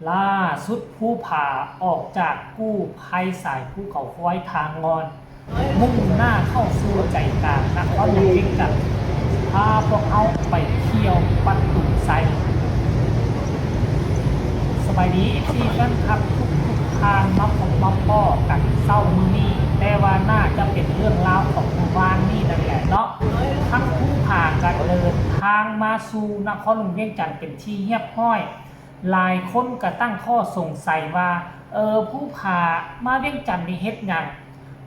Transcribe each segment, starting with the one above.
ล่าสุดผู้ผ่าออกจากกู้ภัยสายภูเขาควายทางงอนมุ่งหน้าเข้าสู่ใจกลางนครหลวงกันพาพวกเขาไปเที่ยวปัตตุไซสบายดีที่แฟนคลับทุกทางมาพบมาพ่อกันเศร้ามือนี้แต่ว่าน่าจะเป็นเรื่องราวของหมู่บ้านนี่นั่นแหละเนาะทั้งผู้ผ่ากันเดินทางมาสู่นครหลวงเวียงจันทร์เป็นที่เงียบห้อยหลายคนก็ตั้งข้อสงสัยว่าผู้ผ่ามาเวียงจันทร์นี่เฮ็ดหยัง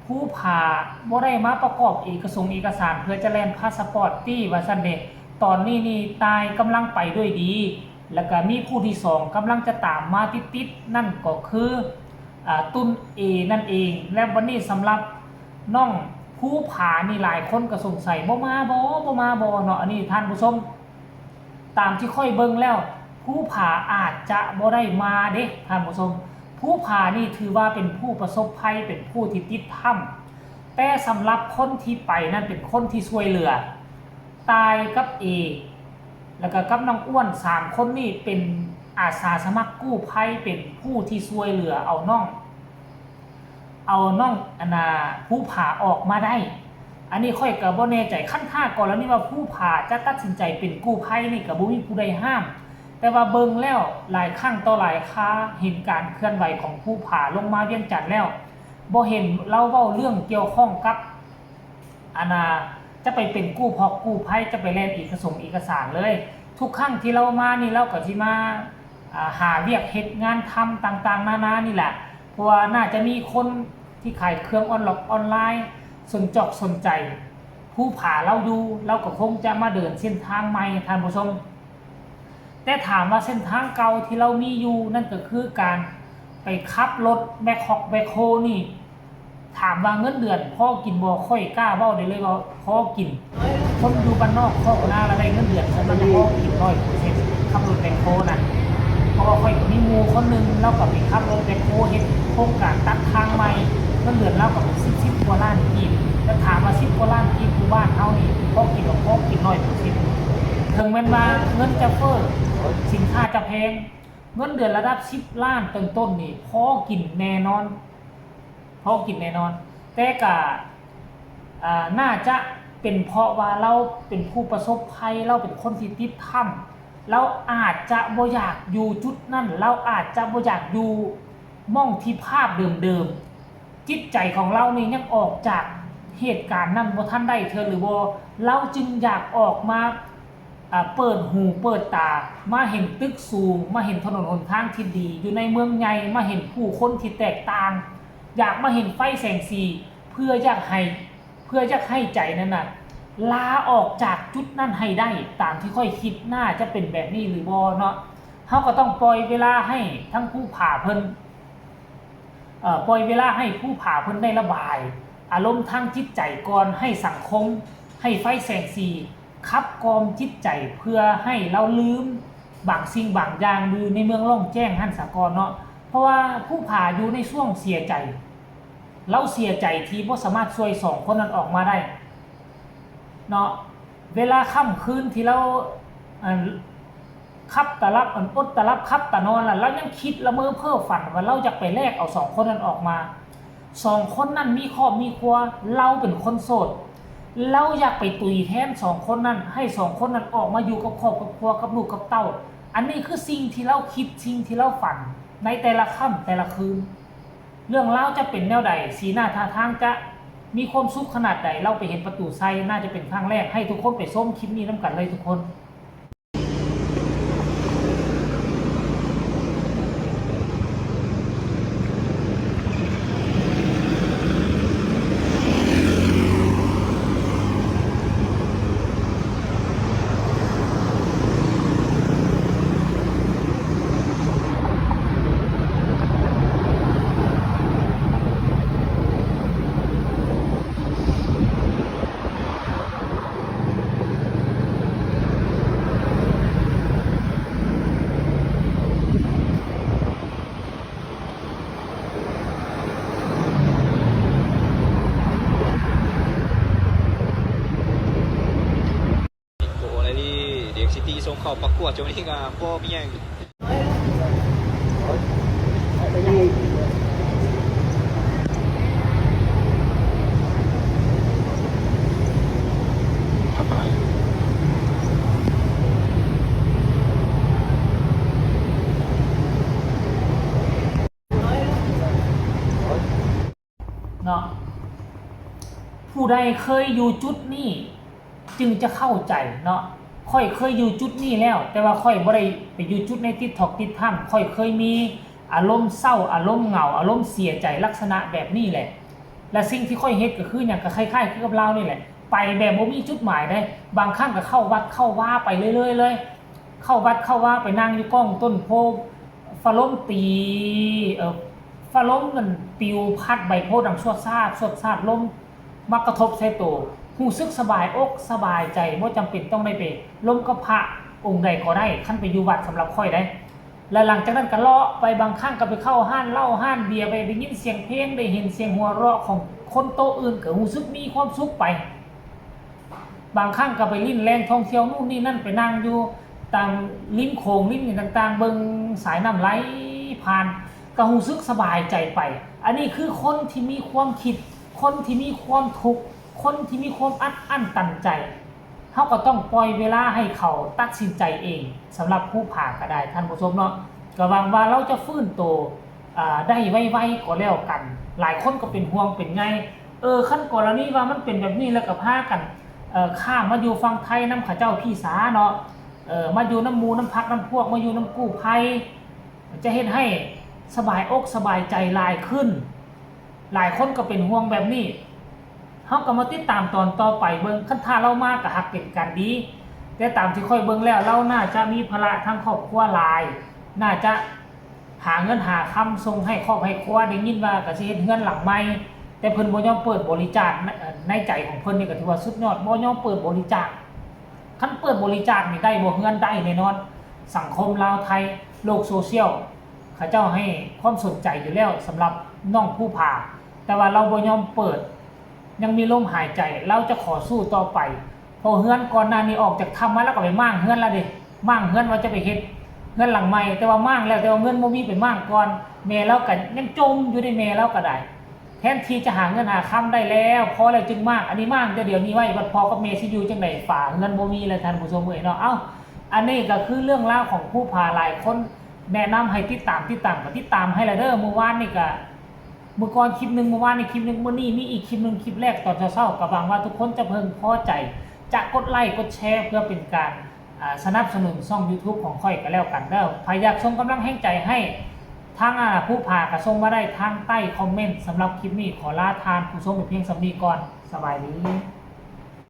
ผู้ผ่าบ่ได้มาประกอบเอกสารเพื่อจะแล่นพาสปอร์ตตี้ว่าซั่นเด้ตอนนี้นี่ตายกำลังไปด้วยดีแล้วก็มีผู้ที่สองกำลังจะตามมาติดๆนั่นก็คือตุนเอนั่นเองและวันนี้สำหรับน้องผู้ผานี่หลายคนก็สงสัยบ่มาบ่เนาะอันนี้ท่านผู้ชมตามที่ค่อยเบิ่งแล้วผู้ผาอาจจะบ่ได้มาเด้ท่านผู้ชมผู้ผานี่ถือว่าเป็นผู้ประสบภัยเป็นผู้ที่ติดถ้ำแต่สำหรับคนที่ไปนั่นเป็นคนที่ช่วยเหลือตายกับเอแล้วก็กับน้องอ้วน3คนนี่เป็นอาสาสมัครกู้ภัยเป็นผู้ที่ช่วยเหลือเอาน้องผู้ผ่าออกมาได้อันนี้ค่อยก็บ่แน่ใจขั้นท่าก่อนแล้วนี่ว่าผู้ผ่าจะตัดสินใจเป็นกู้ภัยนี่ก็บ่มีผู้ใดห้ามแต่ว่าเบิ่งแล้วหลายครั้งต่อหลายคราเห็นการเคลื่อนไหวของผู้ผ่าลงมาเวียงจันทน์แล้วบ่เห็นเราเว้าเรื่องเกี่ยวข้องกับจะไปเป็นกู้ภัยจะไปแล่นเอกสารเลยทุกครั้งที่เรามานี่เราก็สิมาหาเวียกเฮ็ดงานทำต่างๆนานานี่แหละเพราะว่าน่าจะมีคนที่ขายเครื่องออนไลน์สนใจผู้ผ่าเราดูเราก็คงจะมาเดินเส้นทางใหม่ท่านผู้ชมแต่ถามว่าเส้นทางเก่าที่เรามีอยู่นั่นก็คือการไปขับรถแบคโฮนี่ถามว่าเงินเดือนพอกินบ่ค่อยกล้าเว้าได้เลยว่าพอกินคนอยู่บ้านนอกคอกนาอะไรเงินเดือนฉันมันพอกิน100%ขับรถแบคโฮน่ะเพราะว่าค่อยมีหมู่คนนึงเราก็ไปขับรถแบคโฮเฮ็ดโครงการตัดทางใหม่เงินเดือนเราก็เป็น10กว่าล้านกีบแล้วถามว่า10กว่าล้านกีบอยู่บ้านเฮานี่พอกินบ่พอกิน100%ถึงแม้ว่าเงินจะเฟ้อสินค้าจะแพงเงินเดือนระดับ10ล้านต้นๆนี่พอกินแน่นอนแต่ก็น่าจะเป็นเพราะว่าเราเป็นผู้ประสบภัยเราเป็นคนที่ติดถ้ำเราอาจจะบ่อยากอยู่จุดนั้นเราอาจจะบ่อยากอยู่ม่องที่ภาพเดิมๆจิตใจของเรานี่ยังออกจากเหตุการณ์นั้นบ่ทันได้เธอหรือบ่เราจึงอยากออกมาเปิดหูเปิดตามาเห็นตึกสูงมาเห็นถนนหนทางที่ดีอยู่ในเมืองใหญ่มาเห็นผู้คนที่แตกต่างอยากมาเห็นไฟแสงสีเพื่ออยากให้ใจนั้นน่ะลาออกจากจุดนั้นให้ได้ตามที่ค่อยคิดน่าจะเป็นแบบนี้หรือบ่เนาะเฮาก็ต้องปล่อยเวลาให้ทั้งผู้ผ่าเพิ่นปล่อยเวลาให้ผู้ผ่าเพิ่นได้ระบายอารมณ์ทางจิตใจก่อนให้สังคมให้ไฟแสงสีคับกรอมจิตใจเพื่อให้เราลืมบางสิ่งบางอย่างอยู่ในเมืองล่องแจ้งหันสากรเนาะเพราะว่าผู้ผ่าอยู่ในช่วงเสียใจเราเสียใจที่บ่สามารถช่วย2คนนั้นออกมาได้เนาะเวลาค่ำคืนที่เราคับตะรับอดตะรับคับตะนอนล่ะเรายังคิดละเมอเพ้อฝันว่าเราจะไปแลกเอา2คนนั้นออกมา2คนนั้นมีครอบมีครัวเราเป็นคนโสดเราอยากไปตุยแทน2คนนั้นให้2คนนั้นออกมาอยู่กับครอบกับครัวกับลูกกับเต้าอันนี้คือสิ่งที่เราคิดสิ่งที่เราฝันในแต่ละค่ำแต่ละคืนเรื่องราวจะเป็นแนวใดสีหน้าท่าทางจะมีความสุขขนาดใดเราไปเห็นประตูไซน่าจะเป็นครั้งแรกให้ทุกคนไปส้มคลิปนี้น้ำกันเลยทุกคนที่ส่งเข้าประกวดจนนี้ก็บ่มีหยัง ใดเคยอยู่จุดนี้จึงจะเข้าใจเนาะค่อยเคยอยู่จุดนี้แล้วแต่ว่าค่อยบ่ได้ไปอยู่จุดในติดถอกติดถ้ำค่อยเคยมีอารมณ์เศร้าอารมณ์เหงาอารมณ์เสียใจลักษณะแบบนี้แหละและสิ่งที่ค่อยเฮ็ดก็คือหยังก็คล้ายๆคือกับเรานี่แหละไปแบบบ่มีจุดหมายได้บางครั้งก็เข้าวัดเข้าว่าไปเรื่อยๆเลยเข้าวัดเข้าว่าไปนั่งอยู่ก้องต้นโพฟ้าลมตีฟ้าลมมันปิวพัดใบโพดังสวดซาดลมมากระทบใส่ตัวรู้สึกสบายอกสบายใจบ่จำเป็นต้องได้ไปลมกับพระองค์ใดก็ได้คันไปอยู่วัดสำหรับค่อยได้และหลังจากนั้นก็เลาะไปบางครั้งก็ไปเข้าห้านเหล้าห้านเบียร์ไปได้ยินเสียงเพลงได้เห็นเสียงหัวเราะของคนโต๊ะอื่นก็รู้สึกมีความสุขไปบางครั้งก็ไปลิ้นแรงท่องเที่ยวนู่นนี่นั่นไปนั่งอยู่ตามริมโขงริมนี่ต่างๆเบิ่งสายน้ำไหลผ่านก็รู้สึกสบายใจไปอันนี้คือคนที่มีความคิดคนที่มีความทุกข์คนที่มีความอั้นตันใจเขาก็ต้องปล่อยเวลาให้เขาตัดสินใจเองสำหรับผู้ผ่าก็ได้ท่านผู้ชมเนาะก็หวังว่าเราจะฟื้นตัวได้ไวๆก็แล้วกันหลายคนก็เป็นห่วงเป็นไงขั้นกรณีว่ามันเป็นแบบนี้แล้วก็พากันข้ามมาอยู่ฝั่งไทยน้ำข้าเจ้าพี่สาเนาะมาอยู่น้ำมูน้ำพักน้ำพวกมาอยู่น้ำกู้ภัยจะเฮ็ดให้สบายอกสบายใจหลายขึ้นหลายคนก็เป็นห่วงแบบนี้เฮาก็มาติดตามตอนต่อไปเบิ่งคันถ้าเรามาก็ฮักเป็นกันดีแต่ตามที่ค่อยเบิ่งแล้วเราน่าจะมีภาระทางครอบครัวหลายน่าจะหาเงินหาคำส่งให้ครอบให้ครัวได้ยินว่าก็สิเฮ็ดเงินหลังใหม่แต่เพิ่นบ่ยอมเปิดบริจาคในใจของเพิ่นนี่ก็ถือว่าสุดยอดบ่ยอมเปิดบริจาคคันเปิดบริจาคนี่ได้บ่เงินได้แน่นอนสังคมลาวไทยโลกโซเชียลเขาเจ้าให้ความสนใจอยู่แล้วสำหรับน้องผู้ผ่าแต่ว่าเราบ่ยอมเปิดยังมีลมหายใจเราจะขอสู้ต่อไปพอเฮือนก่อนหน้านี้ออกจากทำมาแล้วก็ไปมั่างเฮือนแล้วดิมั่างเฮือนว่าจะไปเฮ็ดเงินหลังใหม่แต่ว่ามั่างแล้วแต่ว่าเงินบ่มีไปมั่างก่อนแม่เราก็ยังจมอยู่ในแม่เราก็ได้แทนที่จะหาเงินหาค้ำได้แล้วพอแล้วจึงมั่างอันนี้มั่างแต่เดี๋ยวนี้ไว้บัดพอกับแม่สิอยู่จังได๋ฝาเงินบ่มีเลยท่านผู้ชมเอ้ยเนาะอันนี้ก็คือเรื่องราวของผู้พาหลายคนแนะนำให้ติดตามก็ติดตามให้ละเด้อเมื่อวานนี่ก็เมื่อก่อนคลิปนึงเมื่อวานนี่คลิปนึงมื้อนี้มีอีกคลิปนึงคลิปแรกตอนเช้าๆก็หวังว่าทุกคนจะเพิ่งพอใจจะกดไลค์กดแชร์เพื่อเป็นการสนับสนุนช่อง YouTube ของค่อยก็แล้วกันเด้อใครอยากส่งกำลังแห่งใจให้ทางผู้พากระส่งมาได้ทางใต้คอมเมนต์สำหรับคลิปนี้ขอลาทานผู้ชมไปเพียงสำนีก่อนสบายดี